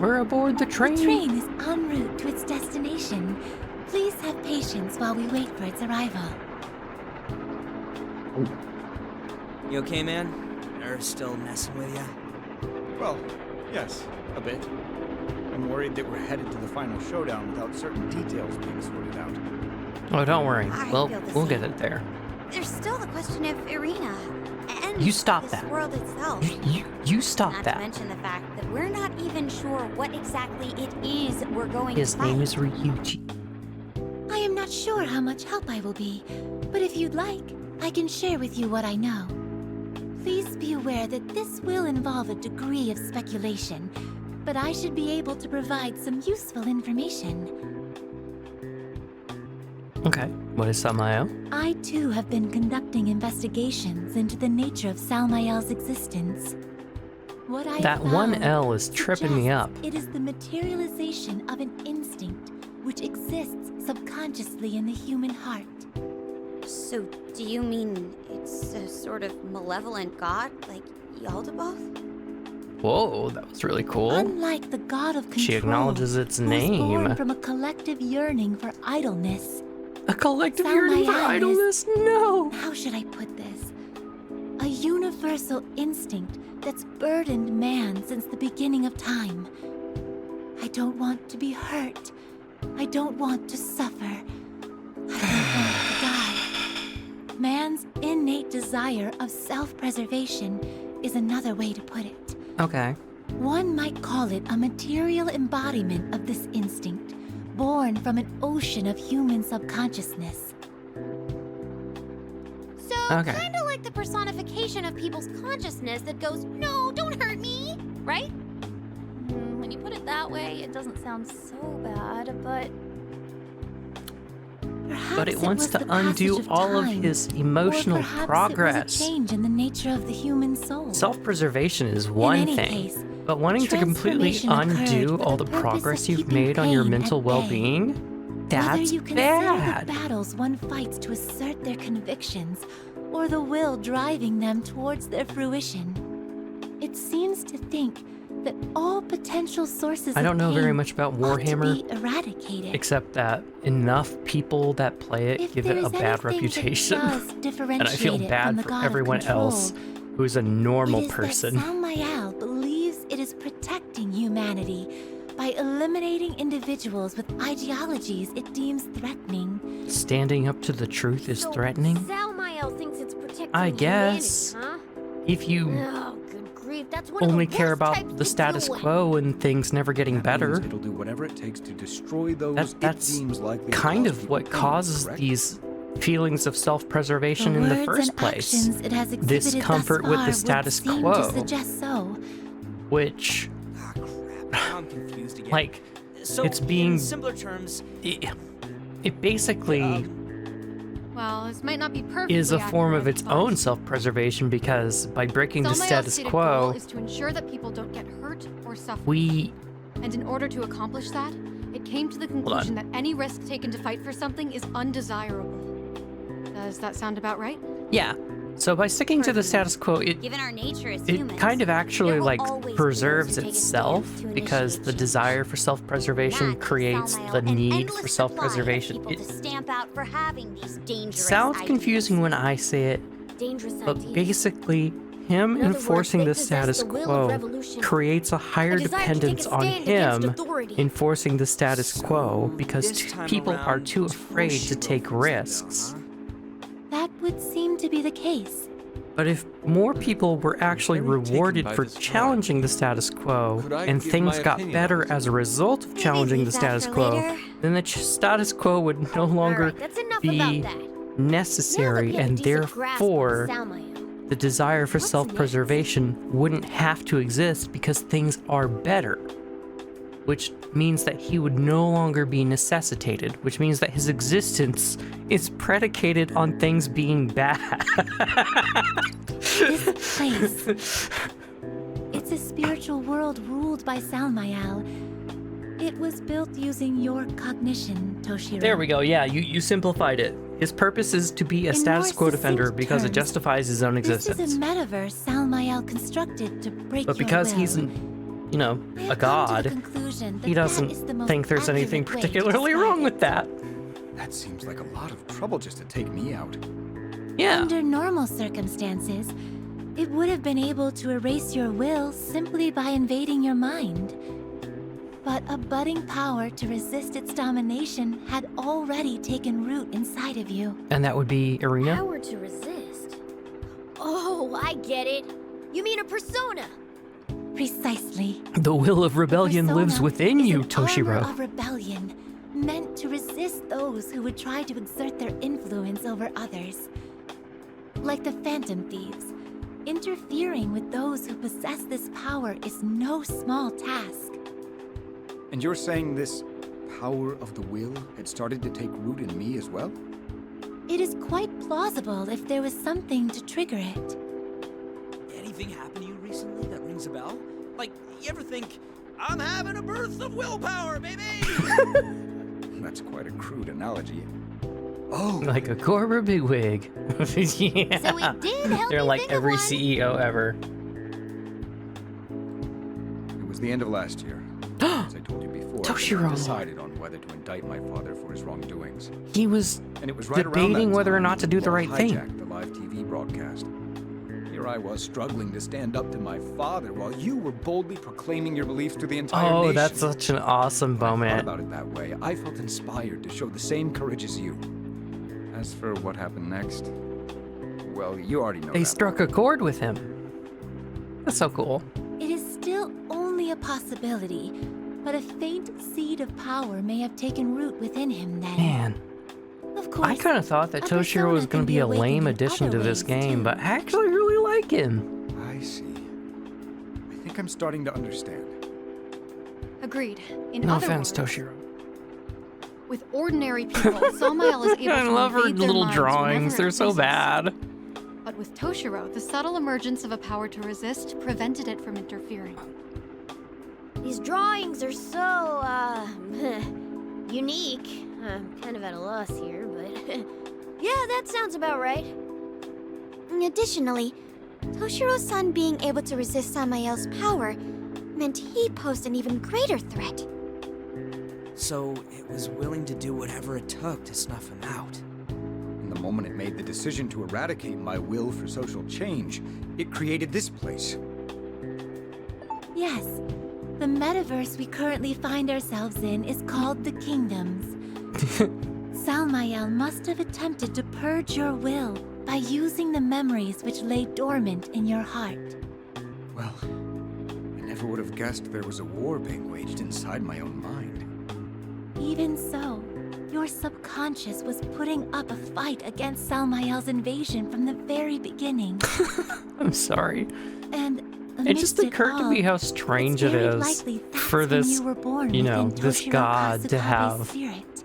We're aboard the train. The train is en route to its destination. Please have patience while we wait for its arrival. You okay, man? Nerves still messing with you? Well, yes, a bit. I'm worried that we're headed to the final showdown without certain details being sorted out. Oh, don't worry. I We'll feel the get same. it there. There's still the question of Irina and You stop this that. world itself. You stop Not that. to mention the fact that we're not even sure what exactly it is we're going His to fight. name is Ryuji. I am not sure how much help I will be, but if you'd like, I can share with you what I know. Please be aware that this will involve a degree of speculation, but I should be able to provide some useful information. Okay. What is Samael? I too have been conducting investigations into the nature of Salmael's existence. What I That found one L is tripping me up. suggests it is the materialization of an instinct which exists subconsciously in the human heart. So, do you mean it's a sort of malevolent god, like Yaldabaoth? Whoa, that was really cool. Unlike the god of control, She acknowledges its who was born name. from a collective yearning for idleness. A collective yearning for Samael is- idleness? No! How should I put this? A universal instinct that's burdened man since the beginning of time. I don't want to be hurt. I don't want to suffer. I don't want to die. Man's innate desire of self-preservation is another way to put it. Okay. One might call it a material embodiment of this instinct, born from an ocean of human subconsciousness. So, Okay. kind of like the personification of people's consciousness that goes, no, don't hurt me, right? When you put it that way, it doesn't sound so bad, but... Perhaps But it wants was to the passage undo all of time, his or emotional perhaps progress. It was a change in the nature of the human soul. Self-preservation is one any thing, case, but wanting to completely transformation occurred undo for all the the purpose progress of you've keeping made on your pain mental at bay. well-being, Whether that's you consider bad. the battles one fights to assert their convictions, or the will driving them towards their fruition, it seems to think that all potential sources I don't of know very pain much about ought to Warhammer, be eradicated. except that enough people that play it If give there it a is bad anything that reputation. does And I differentiate feel it from bad the for god of everyone control, else who's a normal it is person. That Samael believes it is protecting humanity by eliminating individuals with ideologies it deems threatening. Standing up to the truth is threatening? Salmael thinks it's protecting I humanity, guess. huh? If you Oh, good grief, that's one of only the care worst types about the to status deal with. quo and things never getting That means better, it'll do whatever it takes to destroy those that's it deems likely to kind cause of people what pain, causes correct? these feelings of self-preservation in the words first and place. actions it has exhibited Discomfort thus with far the would status seem quo. to suggest so. Which, Ah, crap. Now I'm confused again. like, So, it's being- in simpler terms, it basically Well, this might not be perfect. is a form of its own self-preservation, because by breaking the status quo, is to ensure that people don't get hurt or suffer. we And in order to accomplish that, it came to the conclusion that any risk taken to fight for something is undesirable. Does that sound about right? yeah. So by sticking to the status quo, Given our nature as it humans, kind of actually there will like always be preserves those who take a itself, stand to because initiate the change. desire for self-preservation That gives creates Salmael the an need endless for supply of self-preservation. people It to stamp out for having these dangerous sounds ideas. confusing when I say it, Dangerous but ideas. basically him In other words, enforcing they the possess status the will of quo revolution, creates a higher a desire to take a dependence on stand against him authority. enforcing the status quo, because this time people are around, too afraid to Toshiro take Kasukabe, risks. huh? That would seem to be the case. But if more people were actually Very taken rewarded by for this challenging the status quo, Could I and give things my got opinion better on as a result of Maybe challenging leave the that status for quo, later. then the status quo would no longer Alright, that's enough be about that. necessary, Now that we have a and decent grasp of therefore Salmael, the desire for What's self-preservation wouldn't have to exist because things are better. Which means that he would no longer be necessitated, which means that his existence is predicated on things being bad. This place. It's a spiritual world ruled by Salmael. It was built using your cognition, Toshiro. There we go, yeah, you simplified it. His purpose is to be a In status more quo defender succinct because it terms, justifies his own This existence. is a metaverse Salmael constructed to break But your because will. he's you know, a We have come to the god, conclusion that he that doesn't is the most think there's anything accurate way to particularly describe wrong it. with that. That seems like a lot of trouble just to take me out. Yeah. Under normal circumstances, it would have been able to erase your will simply by invading your mind. But a budding power to resist its domination had already taken root inside of you. And that would be Irina? Power to resist. Oh, I get it. You mean a persona? Precisely. The will of rebellion Persona lives within is you, an armor Toshiro. of rebellion, meant to resist those who would try to exert their influence over others. Like the Phantom Thieves, interfering with those who possess this power is no small task. And you're saying this power of the will had started to take root in me as well? It is quite plausible if there was something to trigger it. Anything happened to you recently that rings a bell? Like, you ever think, I'm having a burst of willpower, baby? That's quite a crude analogy. Oh, Like a Cobra bigwig. Yeah. So it did help They're you like think of every one. CEO ever. it was the end of last year. As I told you before, Toshiro. I decided on whether to indict my father for his wrongdoings. He was And it was right around debating that whether or time not to do the law right thing. hijacked the live TV broadcast. Here I was struggling to stand up to my father while you were boldly proclaiming your beliefs to the entire Oh, nation. that's such an awesome When I thought moment. about it that way, I felt inspired to show the same courage as you. As for what happened next, well, you already know They that. struck a chord with him. That's so cool. It is still only a possibility, but a faint seed of power may have taken root within him then. Man, Of course, I kind of thought that a Toshiro was persona going can to be be a lame awakened in addition to other this ways, game, too. but I actually really like him. I see. I think I'm starting to understand. Agreed. In No other offense, words, Toshiro. with ordinary people, Samael is able I to love her invade their little minds drawings. whenever They're it so pleases. bad. But with Toshiro, the subtle emergence of a power to resist prevented it from interfering. These drawings are so, unique. I'm kind of at a loss here, but yeah, that sounds about right. Additionally, Toshiro's-san being able to resist Samael's power meant he posed an even greater threat. So it was willing to do whatever it took to snuff him out. And the moment it made the decision to eradicate my will for social change, it created this place. Yes. The metaverse we currently find ourselves in is called the Kingdoms. Salmael must have attempted to purge your will by using the memories which lay dormant in your heart. Well, I never would have guessed there was a war being waged inside my own mind. Even so, your subconscious was putting up a fight against Salmael's invasion from the very beginning. I'm sorry. And It just amidst occurred to me all, how strange it's it very is likely that's for when this, you were born you know, within this Toshiro god to Kasukabe's have spirit.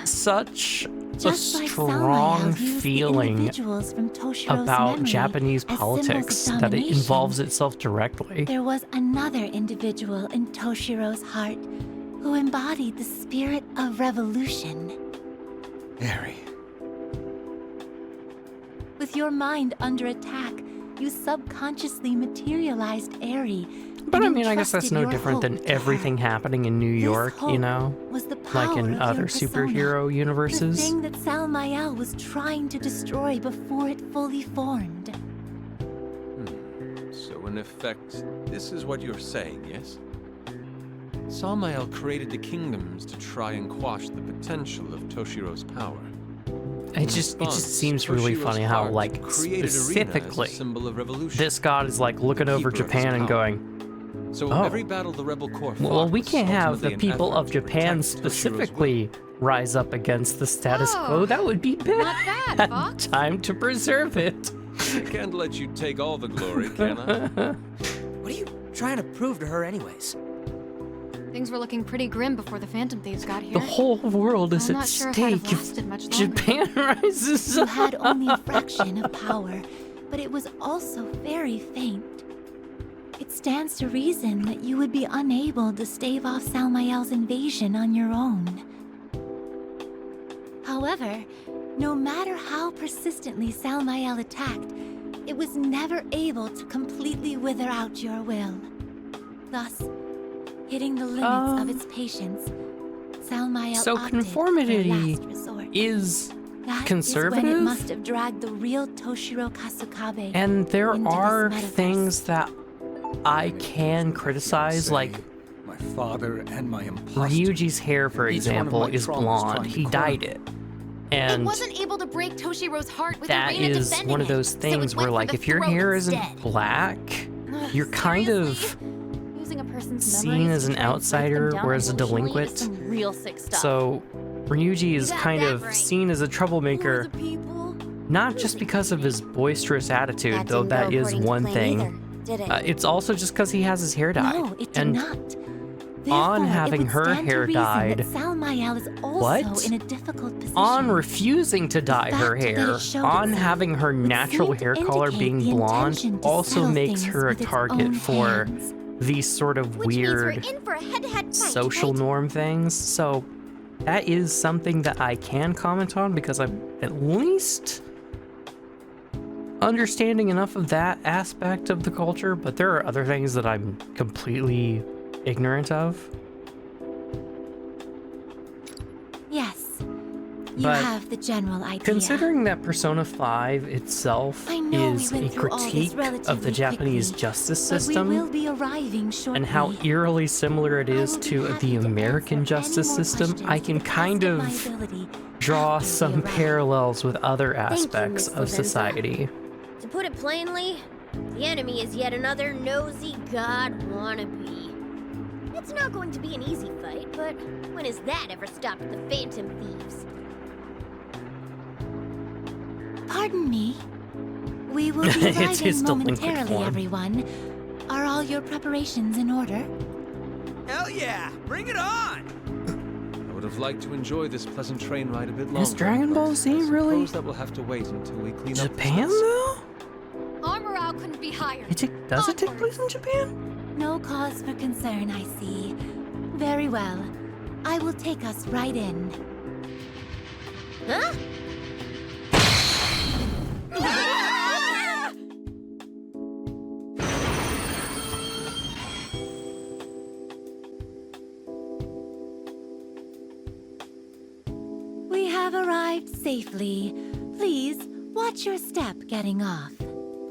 such a Just like strong Salmael used the feeling individuals from Toshiro's about memory Japanese as symbols of politics that it domination, involves itself directly. There was another individual in Toshiro's heart who embodied the spirit of revolution. Harry. With your mind under attack, you subconsciously materialized Eri. But I and mean, I guess that's entrusted no your different than hope to her. everything happening in New This York, you hope know? was the power Like in of other your persona, superhero the universes. thing that Salmael was trying to destroy before it fully formed. So in effect, this is what you're saying, yes? Samael created the kingdoms to try and quash the potential of Toshiro's power. It just seems really Toshiro's funny how, heart like, created Arena as a specifically, symbol of revolution. this god is like looking over keeper of his Japan and power. going, So Oh. every battle the rebel corps fought well, we was can't have the ultimately an people effort of to Japan protect Toshiro's will. specifically rise up against the status Oh, quo. That would be bad. Not bad, Fox. Time to preserve it. I can't let you take all the glory, can I? What are you trying to prove to her anyways? Things were looking pretty grim before the Phantom Thieves got here. The whole world is I'm at not sure if I'd have stake if lasted much longer. Japan rises You up. had only a fraction of power, but it was also very faint. It stands to reason that you would be unable to stave off Salmael's invasion on your own. However, no matter how persistently Salmael attacked, it was never able to completely wither out your will. thus hitting the limits of its patience. Salmael So opted conformity for last resort. is That conservative? is when it must have dragged the real Toshiro Kasukabe. And there into this are metaverse. things that I can criticize, like my father and my imposter. Ryuji's hair, for Each one of example, my is traumas blonde. trying to He corner dyed me. it. It And wasn't able to break Toshiro's heart with that Irina is defending one of it, those so it things went where, for like, the if your throat hair instead. isn't black, Ugh, you're kind of seriously? Using a person's seen memories as to an try and break them outsider, down whereas a emotionally is delinquent. some real sick stuff. So Ryuji is got kind that of right. seen as a troublemaker, For the people. not just because of his boisterous attitude, That though didn't that go is according to one plan thing. either, did it? It's also just because he has his hair dyed. No, it did and not. on Therefore, having it would her stand to hair reason dyed- that Salmael is also What? in a difficult position. on refusing to dye her fact that hair, it showed on itself having her would natural seem to hair color indicate being the blonde intention to also settle makes things her a with its target own for hands. these sort of Which means we're weird in for a head-to-head fight, social right? norm things. So that is something that I can comment on because I'm at least understanding enough of that aspect of the culture, but there are other things that I'm completely ignorant of. Yes, you But have the general idea. Considering that Persona 5 itself I know is we a went through all this critique of the relatively Japanese quickly, justice but system, we will be arriving shortly. and how eerily similar it I is will be to happy the to American answer any justice more system, questions I to can the best kind of my of ability draw after we some arrive. parallels with other you, aspects Miss of Lavenza. society. To put it plainly, the enemy is yet another nosy god wannabe. It's not going to be an easy fight, but when has that ever stopped the Phantom Thieves? Pardon me. We will be It's his arriving delinquent momentarily, form. everyone. Are all your preparations in order? Hell yeah! Bring it on! I would have liked to enjoy this pleasant train ride a bit longer. Is Dragon Ball but Z I really suppose that will have to wait until we clean up. Japan, this mess. though? Our morale couldn't be higher. Does it take place in Japan? No cause for concern, I see. Very well. I will take us right in. Huh? We have arrived safely. Please, watch your step getting off.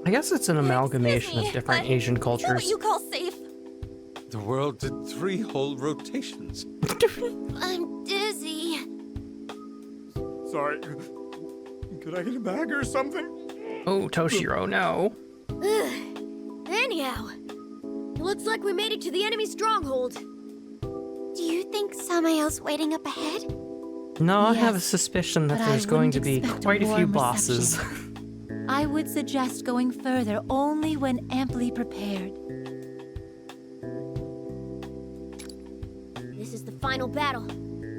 I guess it's an amalgamation of different Asian Is that what cultures. you call safe? The world did 3 whole rotations. I'm dizzy. Sorry. Could I get a bag or something? Oh, Toshiro, no. Anyhow, it looks like we made it to the enemy stronghold. Do you think Samael's waiting up ahead? No, I have a Yes, suspicion that but I there's going to wouldn't be expect a quite a few warm bosses. I would suggest going further only when amply prepared. This is the final battle.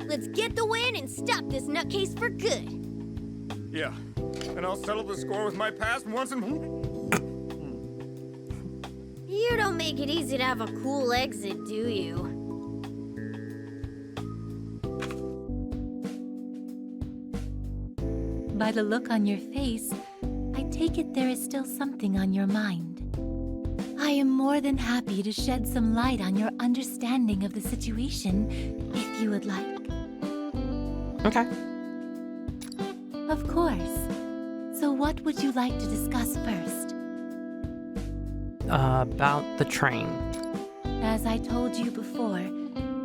Let's get the win and stop this nutcase for good. Yeah. And I'll settle the score with my past once and You don't make it easy to have a cool exit, do you? By the look on your face, I take it there is still something on your mind. I am more than happy to shed some light on your understanding of the situation, if you would like. Okay. Of course. So what would you like to discuss first? About the train. As I told you before,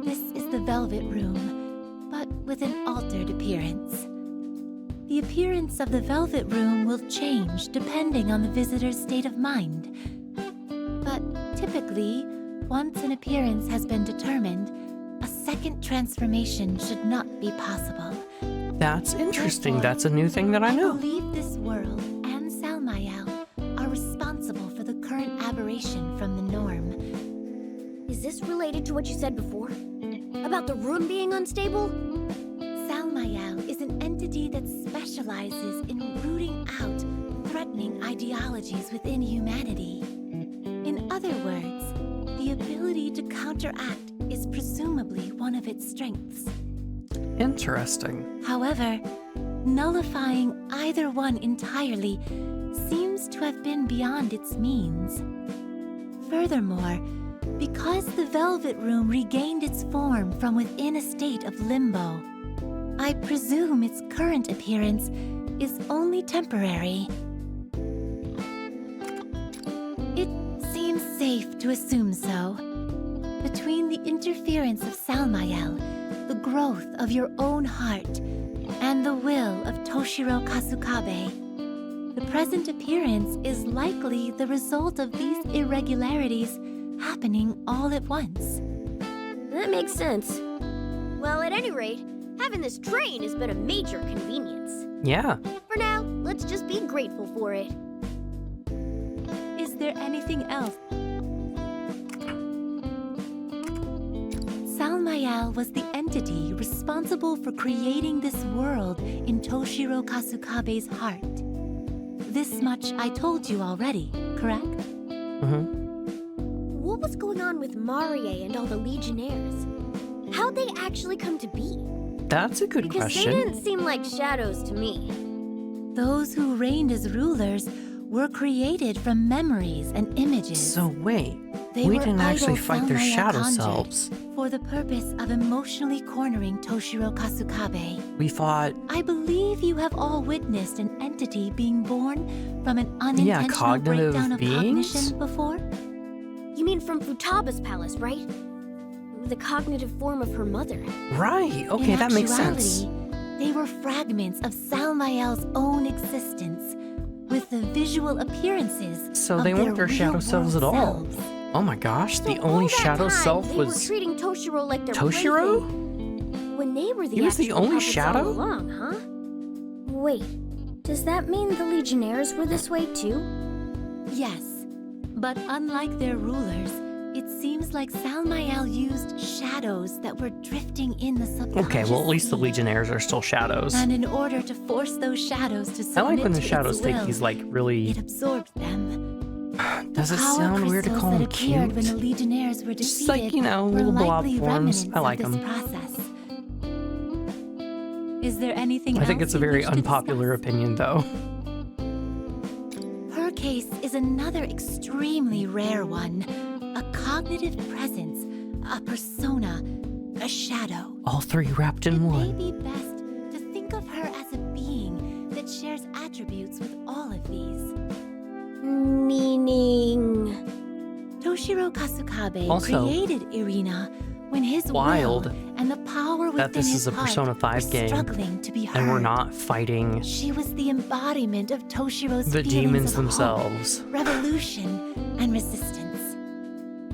this is the Velvet Room, but with an altered appearance. The appearance of the Velvet Room will change depending on the visitor's state of mind. But typically, once an appearance has been determined, a second transformation should not be possible. That's interesting. Therefore, That's a new thing that I I know. believe this world and Salmael are responsible for the current aberration from the norm. Is this related to what you said before? About the room being unstable? Salmael is an entity that specializes in rooting out threatening ideologies within humanity. In other words, the ability to counteract is presumably one of its strengths. Interesting. However, nullifying either one entirely seems to have been beyond its means. Furthermore, Because the Velvet Room regained its form from within a state of limbo, I presume its current appearance is only temporary. It seems safe to assume so. Between the interference of Salmael, the growth of your own heart, and the will of Toshiro Kasukabe, the present appearance is likely the result of these irregularities happening all at once. That makes sense. Well, at any rate, having this train has been a major convenience. Yeah. For now, let's just be grateful for it. Is there anything else? Salmael was the entity responsible for creating this world in Toshiro Kasukabe's heart. This much I told you already, correct? Mm-hmm. What was going on with Marie and all the Legionnaires? How'd they actually come to be? That's a good Because question. they didn't seem like shadows to me. Those who reigned as rulers were created from memories and images. So wait, They we were didn't actually idol fight their Salmael shadow conjured selves. for the purpose of emotionally cornering Toshiro Kasukabe. We fought, I believe you have all witnessed an entity being born from an unintentional cognitive breakdown of beings? cognition before? You mean from Futaba's palace, right? The cognitive form of her mother. right, okay, In that makes sense. actuality, they were fragments of Salmael's own existence, with the visual appearances So of they weren't their shadow real-world selves at all. selves. Oh my gosh, So the all only that shadow time, self they were was treating Toshiro like their Toshiro? plaything. When they were the He was the actual only puppets shadow? all along, huh? Wait, does that mean the Legionnaires were this way too? Yes, but unlike their rulers, it seems like Salmael used shadows that were drifting in the subconscious. Okay, well at least the sea. Legionnaires are still shadows. And in order to force those shadows to submit I like when the to shadows its take will, these like really. it absorbed them. Does it Power sound weird to crystals call that them appeared when the cute? Legionnaires were Just defeated like, you know, were little blob likely forms. remnants I like of this them. process. Is there anything I think else it's a you very wish to unpopular discuss? opinion though. Her case is another extremely rare one. A cognitive presence, a persona, a shadow. All three wrapped It in may one. be best to think of her as a being that shares attributes with all of these. Meaning... Toshiro Kasukabe Also, created Irina when his wild will and the power within that this his is a heart Persona 5 were game, struggling to be heard. and we're not fighting She was the embodiment of Toshiro's the feelings demons of themselves. hope, revolution, and resistance.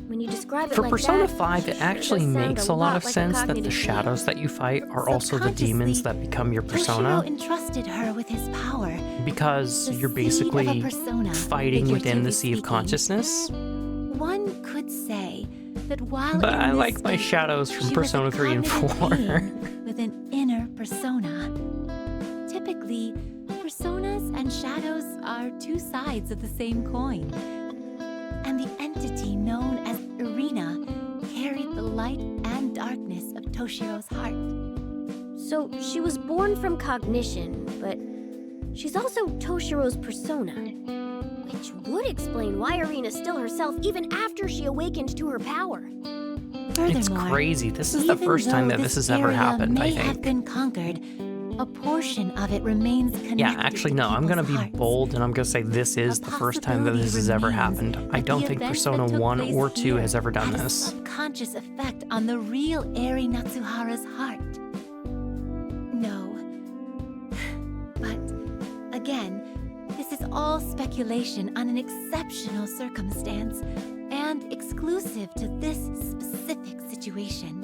When you describe it For like Persona that, 5, it sure actually does sound makes a lot of like sense that the cognitive shadows that you fight are also the demons that become your Toshiro persona, entrusted her with his power. because The you're seed of a basically persona, fighting within the sea of figuratively consciousness. One could say that while But in I this like my state, shadows from she Persona was a 3 and cognitive 4. being with an inner persona. Typically, personas and shadows are two sides of the same coin. And the entity known as Irina carried the light and darkness of Toshiro's heart. So she was born from cognition, but she's also Toshiro's persona. Which would explain why Irina's still herself even after she awakened to her power. It's Furthermore, crazy. This is the even first time though that this has ever area happened, I may have think. been conquered, a portion of it remains connected. Yeah, actually, to no, I'm gonna people's be hearts. bold and I'm gonna say this is A the first time that this has ever possibility happened. remains I that don't the think event Persona that took 1 place or 2 here has ever done had a this. subconscious effect on the real Eri Natsuhara's heart. No. But, again, this is all speculation on an exceptional circumstance and exclusive to this specific situation.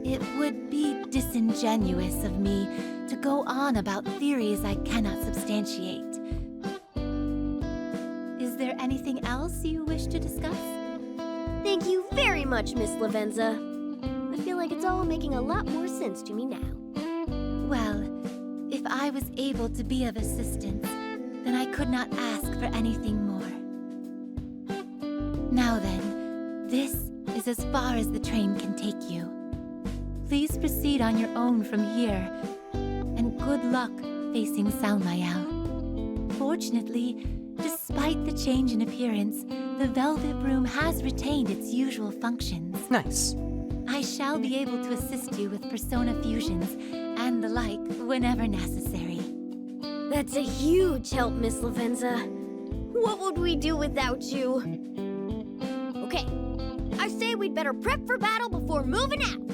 It would be disingenuous of me to go on about theories I cannot substantiate. Is there anything else you wish to discuss? Thank you very much, Miss Lavenza. I feel like it's all making a lot more sense to me now. Well, if I was able to be of assistance, then I could not ask for anything more. Now then, this is as far as the train can take you. Please proceed on your own from here, and good luck facing Salmael. Fortunately, Despite the change in appearance, the Velvet Room has retained its usual functions. Nice. I shall be able to assist you with persona fusions and the like whenever necessary. That's a huge help, Miss Lavenza. What would we do without you? Okay, I say we'd better prep for battle before moving out.